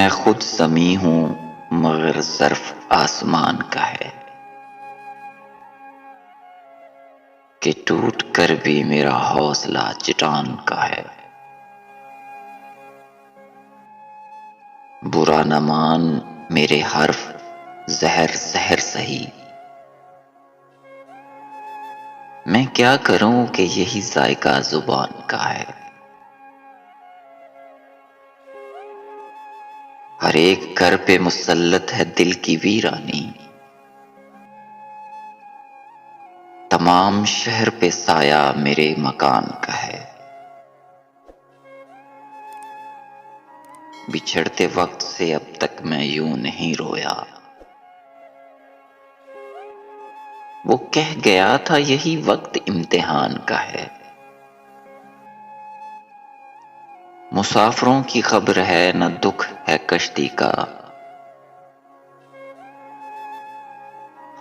میں خود زمیں ہوں مگر ظرف آسمان کا ہے، کہ ٹوٹ کر بھی میرا حوصلہ چٹان کا ہے۔ برا نہ مان میرے حرف زہر زہر سہی، میں کیا کروں کہ یہی ذائقہ زبان کا ہے۔ ہر ایک گھر پہ مسلط ہے دل کی ویرانی، تمام شہر پہ سایہ میرے مکان کا ہے۔ بچھڑتے وقت سے اب تک میں یوں نہیں رویا، وہ کہہ گیا تھا یہی وقت امتحان کا ہے۔ مسافروں کی خبر ہے نہ دکھ ہے کشتی کا،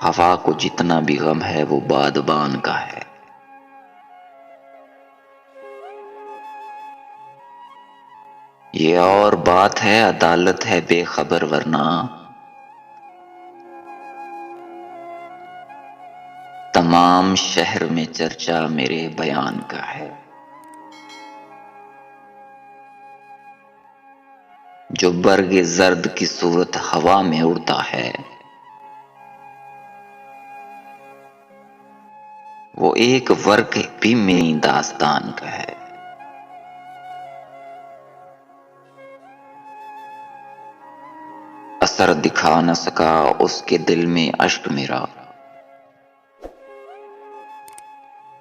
ہوا کو جتنا بھی غم ہے وہ بادبان کا ہے۔ یہ اور بات ہے عدالت ہے بے خبر ورنہ تمام شہر میں چرچا میرے بیان کا ہے۔ جو برگ زرد کی صورت ہوا میں اڑتا ہے، وہ ایک ورق بھی میری داستان کا ہے۔ اثر دکھا نہ سکا اس کے دل میں اشک میرا،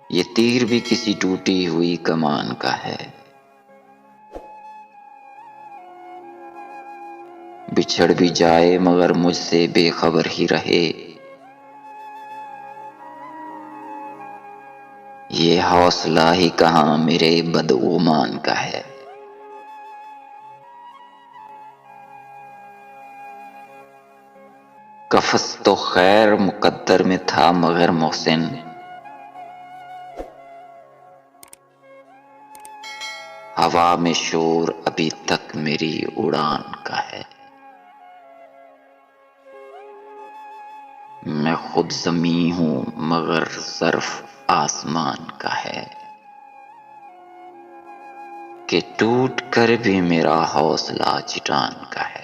یہ تیر بھی کسی ٹوٹی ہوئی کمان کا ہے۔ بچھڑ بھی جائے مگر مجھ سے بے خبر ہی رہے، یہ حوصلہ ہی کہاں میرے بدگمان کا ہے۔ قفس تو خیر مقدر میں تھا مگر محسن، ہوا میں شور ابھی تک میری اڑان کا ہے۔ میں خود زمیں ہوں مگر ظرف آسمان کا ہے، کہ ٹوٹ کر بھی میرا حوصلہ چٹان کا ہے۔